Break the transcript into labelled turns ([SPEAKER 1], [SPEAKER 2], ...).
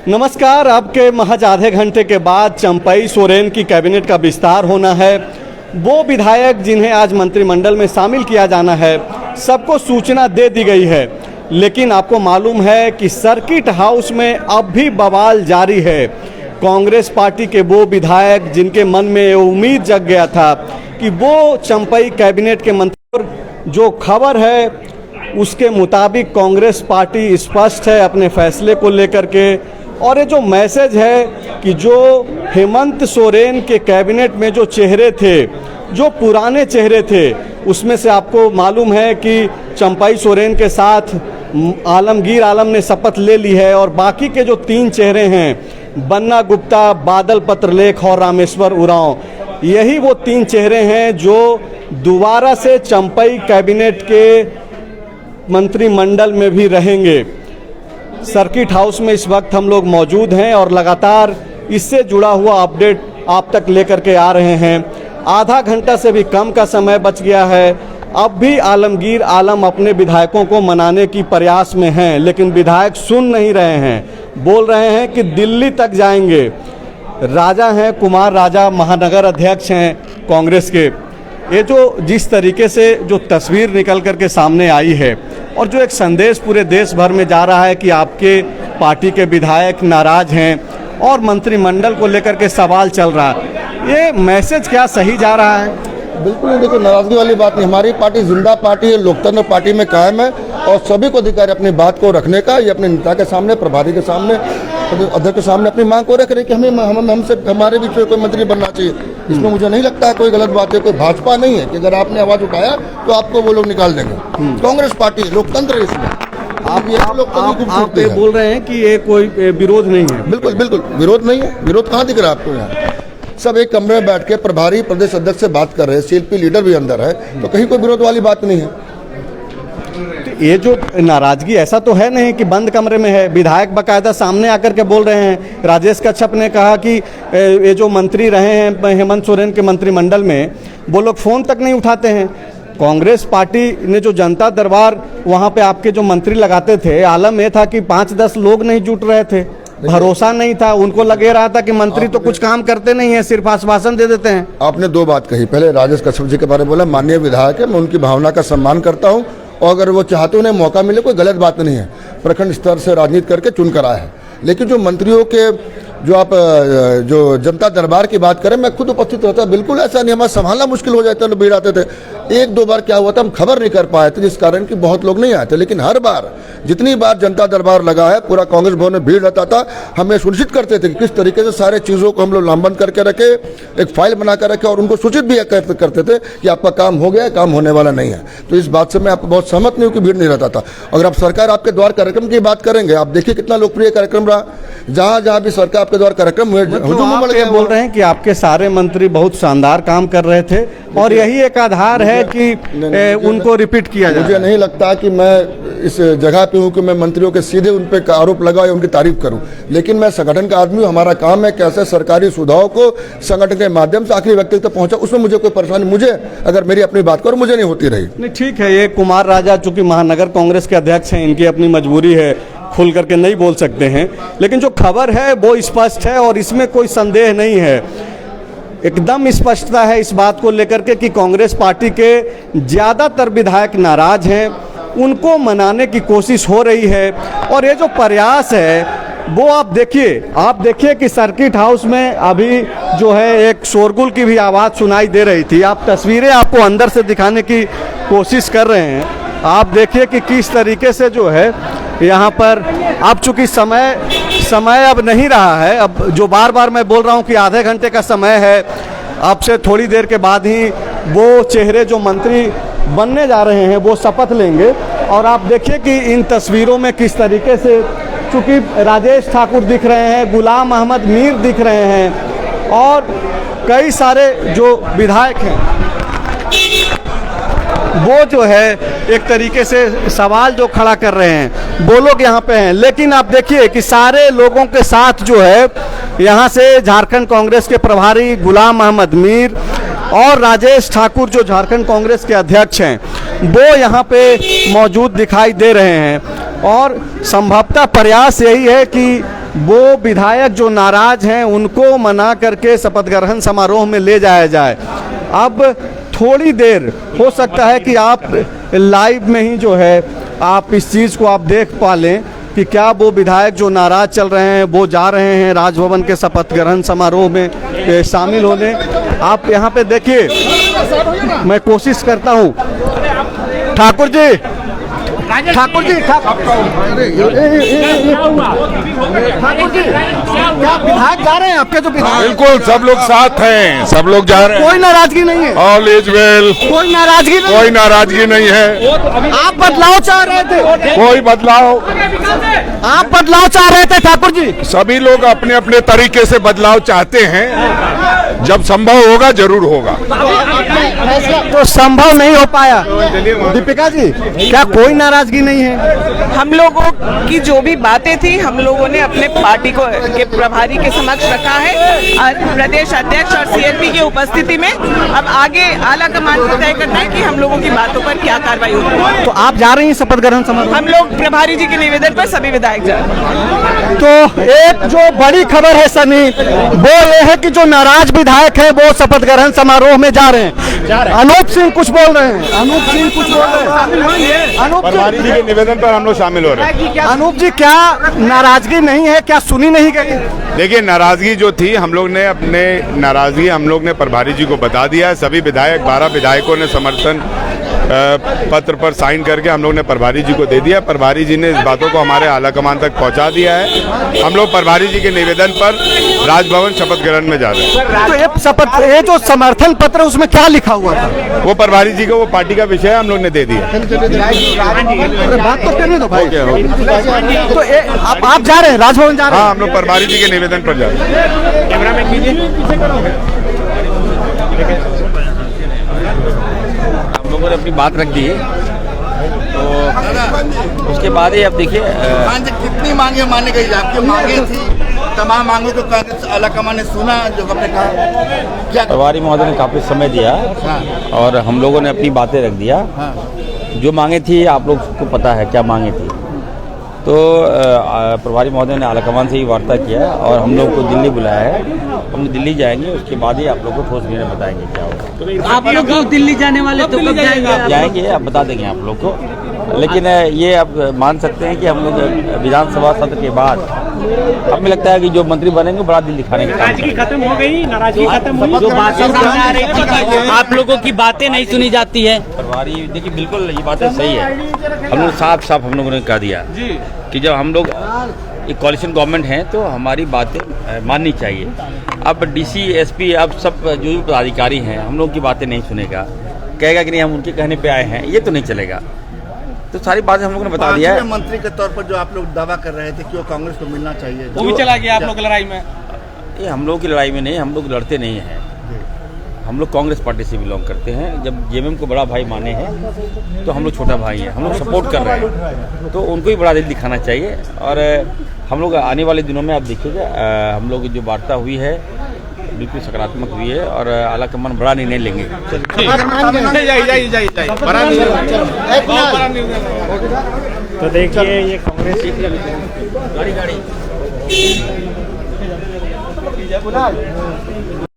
[SPEAKER 1] नमस्कार। अब के महज आधे घंटे के बाद चंपई सोरेन की कैबिनेट का विस्तार होना है। वो विधायक जिन्हें आज मंत्रिमंडल में शामिल किया जाना है, सबको सूचना दे दी गई है, लेकिन आपको मालूम है कि सर्किट हाउस में अब भी बवाल जारी है। कांग्रेस पार्टी के वो विधायक जिनके मन में ये उम्मीद जग गया था कि वो चंपई कैबिनेट के मंत्री, जो खबर है उसके मुताबिक कांग्रेस पार्टी स्पष्ट है अपने फैसले को लेकर के। और ये जो मैसेज है कि जो हेमंत सोरेन के कैबिनेट में जो चेहरे थे, जो पुराने चेहरे थे, उसमें से आपको मालूम है कि चंपई सोरेन के साथ आलमगीर आलम ने शपथ ले ली है, और बाकी के जो 3 चेहरे हैं, बन्ना गुप्ता, बादल पत्रलेख और रामेश्वर उरांव, यही वो 3 चेहरे हैं जो दोबारा से चंपई कैबिनेट के मंत्रिमंडल में भी रहेंगे। सर्किट हाउस में इस वक्त हम लोग मौजूद हैं और लगातार इससे जुड़ा हुआ अपडेट आप तक लेकर के आ रहे हैं। आधा घंटा से भी कम का समय बच गया है। अब भी आलमगीर आलम अपने विधायकों को मनाने की प्रयास में हैं, लेकिन विधायक सुन नहीं रहे हैं। बोल रहे हैं कि दिल्ली तक जाएंगे। राजा हैं, कुमार राजा महानगर अध्यक्ष हैं कांग्रेस के। ये जो जिस तरीके से जो तस्वीर निकल करके सामने आई है और जो एक संदेश पूरे देश भर में जा रहा है कि आपके पार्टी के विधायक नाराज हैं और मंत्रिमंडल को लेकर के सवाल चल रहा है, ये मैसेज क्या सही जा रहा है?
[SPEAKER 2] बिल्कुल नहीं। देखो, नाराजगी वाली बात नहीं। हमारी पार्टी जिंदा पार्टी है, लोकतंत्र पार्टी में कायम है और सभी को अधिकार है अपनी बात को रखने का। ये अपने नेता के सामने, प्रभारी के सामने, अध्यक्ष के सामने अपनी मांग को रख रहे कि हमसे हमारे बीच में कोई मंत्री बनना चाहिए। इसमें मुझे नहीं लगता है कोई गलत बात है। कोई भाजपा नहीं है कि अगर आपने आवाज उठाया तो आपको वो लोग निकाल देंगे। कांग्रेस पार्टी है, लोकतंत्र है इसमें।
[SPEAKER 1] आप बोल रहे हैं कि ये कोई विरोध नहीं है?
[SPEAKER 2] बिल्कुल बिल्कुल विरोध नहीं है। विरोध कहाँ दिख रहा है आपको? यहाँ सब एक कमरे में बैठ के प्रभारी प्रदेश अध्यक्ष से बात कर रहे हैं, सीएलपी लीडर भी अंदर है, तो कहीं कोई विरोध वाली बात नहीं है।
[SPEAKER 1] तो ये जो नाराजगी, ऐसा तो है नहीं कि बंद कमरे में है। विधायक बाकायदा सामने आकर के बोल रहे हैं। राजेश कच्छप ने कहा कि ये जो मंत्री रहे हैं हेमंत सोरेन के मंत्रिमंडल में, वो लोग फोन तक नहीं उठाते हैं। कांग्रेस पार्टी ने जो जनता दरबार वहाँ पे आपके जो मंत्री लगाते थे, आलम ये था कि 5-10 लोग नहीं जुट रहे थे, भरोसा नहीं था। उनको लगे रहा था कि मंत्री तो कुछ काम करते नहीं है, सिर्फ आश्वासन दे देते हैं।
[SPEAKER 2] आपने 2 बात कही। पहले राजेश कच्छप जी के बारे में बोला, माननीय विधायक है, मैं उनकी भावना का सम्मान करता हूँ और अगर वो चाहते उन्हें मौका मिले, कोई गलत बात नहीं है। प्रखंड स्तर से राजनीति करके चुन कर आए हैं। लेकिन जो मंत्रियों के जो जनता दरबार की बात करें, मैं खुद उपस्थित रहता, बिल्कुल ऐसा नहीं। हमारा संभालना मुश्किल हो जाता है, भीड़ आते थे। 1-2 बार क्या हुआ था, हम खबर नहीं कर पाए थे, जिस कारण कि बहुत लोग नहीं आए थे। लेकिन हर बार जितनी बार जनता दरबार लगा है, पूरा कांग्रेस भवन में भीड़ रहता था। हमें सुनिश्चित करते थे कि किस तरीके से सारे चीज़ों को हम लोग लामबंद करके रखे, एक फाइल बना कर रखे और उनको सूचित भी करते थे कि आपका काम हो गया, काम होने वाला नहीं है। तो इस बात से मैं आपको बहुत सहमत नहीं हूँ कि भीड़ नहीं रहता था। अगर आप सरकार आपके द्वार कार्यक्रम की बात करेंगे, आप देखिए कितना लोकप्रिय कार्यक्रम रहा। जहाँ जहाँ भी सरकार आपके द्वार कार्यक्रम हुए,
[SPEAKER 1] आप ये बोल रहे हैं कि आपके सारे मंत्री बहुत शानदार काम कर रहे थे और यही एक आधार है कि उनको रिपीट किया जाए।
[SPEAKER 2] मुझे नहीं लगता कि मैं इस जगह पे हूँ कि मैं मंत्रियों के सीधे उन पे आरोप लगाऊं या उनकी तारीफ करूं। लेकिन मैं संगठन का आदमी हूँ। हमारा काम है कैसे सरकारी सुविधाओं को संगठन के माध्यम से आखिरी व्यक्ति तक पहुंचा। उसमें मुझे कोई परेशानी, मुझे अगर मेरी अपनी बात करो, मुझे नहीं होती रही।
[SPEAKER 1] नहीं, ठीक है। ये कुमार राजा चूंकि महानगर कांग्रेस के अध्यक्ष हैं, इनकी अपनी मजबूरी है, खुल करके नहीं बोल सकते हैं। लेकिन जो खबर है वो स्पष्ट है और इसमें कोई संदेह नहीं है। एकदम स्पष्टता है इस बात को लेकर के कि कांग्रेस पार्टी के ज़्यादातर विधायक नाराज हैं, उनको मनाने की कोशिश हो रही है। और ये जो प्रयास है वो आप देखिए कि सर्किट हाउस में अभी जो है एक शोरगुल की भी आवाज़ सुनाई दे रही थी। आप तस्वीरें आपको अंदर से दिखाने की कोशिश कर रहे हैं। आप देखिए कि किस तरीके से जो है यहाँ पर, अब चूंकि समय अब नहीं रहा है, अब जो बार बार मैं बोल रहा हूँ कि आधे घंटे का समय है, अब से थोड़ी देर के बाद ही वो चेहरे जो मंत्री बनने जा रहे हैं वो शपथ लेंगे। और आप देखिए कि इन तस्वीरों में किस तरीके से, चूँकि राजेश ठाकुर दिख रहे हैं, गुलाम अहमद मीर दिख रहे हैं और कई सारे जो विधायक हैं, वो जो है एक तरीके से सवाल जो खड़ा कर रहे हैं, वो लोग यहाँ पे हैं। लेकिन आप देखिए कि सारे लोगों के साथ जो है यहाँ से झारखंड कांग्रेस के प्रभारी गुलाम अहमद मीर और राजेश ठाकुर जो झारखंड कांग्रेस के अध्यक्ष हैं, वो यहाँ पे मौजूद दिखाई दे रहे हैं। और संभवतः प्रयास यही है कि वो विधायक जो नाराज हैं उनको मना करके शपथ ग्रहण समारोह में ले जाया जाए। अब थोड़ी देर हो सकता है कि आप लाइव में ही जो है आप इस चीज़ को आप देख पा लें कि क्या वो विधायक जो नाराज चल रहे हैं वो जा रहे हैं राजभवन के शपथ ग्रहण समारोह में शामिल होने। आप यहाँ पे देखिए, मैं कोशिश करता हूँ। ठाकुर जी, ठाकुर जी, क्या विधायक जा रहे हैं आपके? जो विधायक
[SPEAKER 3] बिल्कुल सब लोग साथ हैं, सब लोग जा रहे हैं।
[SPEAKER 1] कोई नाराजगी नहीं है?
[SPEAKER 3] All is well.
[SPEAKER 1] कोई नाराजगी नहीं?
[SPEAKER 3] कोई नाराजगी नहीं है।
[SPEAKER 1] आप बदलाव चाह रहे थे?
[SPEAKER 3] कोई बदलाव,
[SPEAKER 1] आप बदलाव चाह रहे थे ठाकुर जी?
[SPEAKER 3] सभी लोग अपने अपने तरीके से बदलाव चाहते हैं, जब संभव होगा जरूर होगा।
[SPEAKER 1] तो संभव नहीं हो पाया। दीपिका जी, क्या कोई नाराजगी नहीं है?
[SPEAKER 4] हम लोगों की जो भी बातें थी हम लोगों ने अपने पार्टी को के प्रभारी के समक्ष रखा है और प्रदेश अध्यक्ष और सीएलपी की उपस्थिति में अब आगे आला कमान को तय करना है कि हम लोगों की बातों पर क्या कार्रवाई होगी।
[SPEAKER 1] तो आप जा रही हैं शपथ ग्रहण समारोह?
[SPEAKER 4] हम लोग प्रभारी जी के निवेदन पर सभी विधायक जा रहे हैं।
[SPEAKER 1] तो एक जो बड़ी खबर है सनी, वो ये है कि जो नाराज विधायक है वो शपथ ग्रहण समारोह में जा रहे हैं। अनूप सिंह कुछ बोल रहे हैं। अनूप सिंह कुछ बोल रहे हैं। अनूप
[SPEAKER 3] प्रभारी जी के निवेदन पर हम लोग शामिल हो रहे हैं।
[SPEAKER 1] अनूप जी, क्या नाराजगी नहीं है? क्या सुनी नहीं गई?
[SPEAKER 3] देखिए, नाराजगी जो थी हम लोग ने अपने नाराजगी हम लोग ने प्रभारी जी को बता दिया है। सभी विधायक 12 विधायकों ने समर्थन पत्र पर साइन करके हम लोग ने प्रभारी जी को दे दिया। प्रभारी जी ने इस बातों को हमारे आला कमान तक पहुंचा दिया है। हम लोग प्रभारी जी के निवेदन पर राजभवन शपथ ग्रहण में जा रहे हैं।
[SPEAKER 1] तो ये जो समर्थन पत्र उसमें क्या लिखा हुआ था?
[SPEAKER 3] वो प्रभारी जी को, वो पार्टी का विषय है, हम लोग ने दे दिया।
[SPEAKER 1] बात तो करने दो भाई। तो आप जा रहे हैं, राजभवन जा रहे हैं?
[SPEAKER 3] हाँ, हम लोग प्रभारी जी के निवेदन पर जा रहे हैं। कैमरा में
[SPEAKER 5] हम लोगों ने अपनी बात रख दी है, तो उसके बाद ही अब देखिए
[SPEAKER 6] कितनी मांगे मानी गई? आपकी मांगे थी, तमाम मांगों को कांग्रेस आलाकमान ने सुना जो हमने कहा। क्या
[SPEAKER 5] प्रभारी महोदय ने काफी समय दिया और हम लोगों ने अपनी बातें रख दिया। जो मांगे थी आप लोग को पता है क्या मांगे थी। तो प्रभारी महोदय ने आलाकमान से ही वार्ता किया और हम लोग को दिल्ली बुलाया है। हम दिल्ली जाएंगे, उसके बाद ही आप लोग को ठोस निर्णय बताएंगे क्या होगा।
[SPEAKER 7] आप लोग क्यों दिल्ली जाने वाले? तो कब जाएंगे?
[SPEAKER 5] जाएंगे, अब बता देंगे आप लोग को। लेकिन ये आप मान सकते हैं कि हम लोग विधानसभा सत्र के बाद हमें लगता है कि जो मंत्री बनेंगे बड़ा दिल दिखाने के काम
[SPEAKER 7] नाराजगी खत्म हो गई, नाराजगी खत्म हुई। जो बातें सामने आ रही थी, आप लोगों की बातें नहीं सुनी जाती है।
[SPEAKER 5] प्रभारी देखिए, बिल्कुल ये बातें सही है। हम लोग साफ साफ हम लोगों ने कह दिया कि जब हम लोग एक कोaliशन गवर्नमेंट है तो हमारी बातें माननी चाहिए। अब डीसी, एसपी, अब सब जो भी पदाधिकारी हैं हम लोग की बातें नहीं सुनेगा, कहेगा कि नहीं हम उनके कहने पे आए हैं, ये तो नहीं चलेगा। तो सारी बातें हम लोगों ने बता दिया है।
[SPEAKER 6] मंत्री के तौर पर जो आप लोग दावा कर रहे थे क्यों कांग्रेस को मिलना चाहिए,
[SPEAKER 7] वो भी चला गया आप लोग लड़ाई में।
[SPEAKER 5] ये हम लोग की लड़ाई में नहीं, हम लोग लड़ते नहीं हैं। हम लोग कांग्रेस पार्टी से बिलोंग करते हैं। जब जेएमएम को बड़ा भाई माने हैं तो हम लोग छोटा भाई हैं, हम लोग सपोर्ट कर रहे हैं, तो उनको ही बड़ा दिल दिखाना चाहिए। और हम लोग आने वाले दिनों में आप देखिएगा, हम लोग जो वार्ता हुई है बिल्कुल सकारात्मक हुई है और आला कमान बड़ा निर्णय लेंगे।
[SPEAKER 7] तो देखिए ये कांग्रेस
[SPEAKER 5] गाड़ी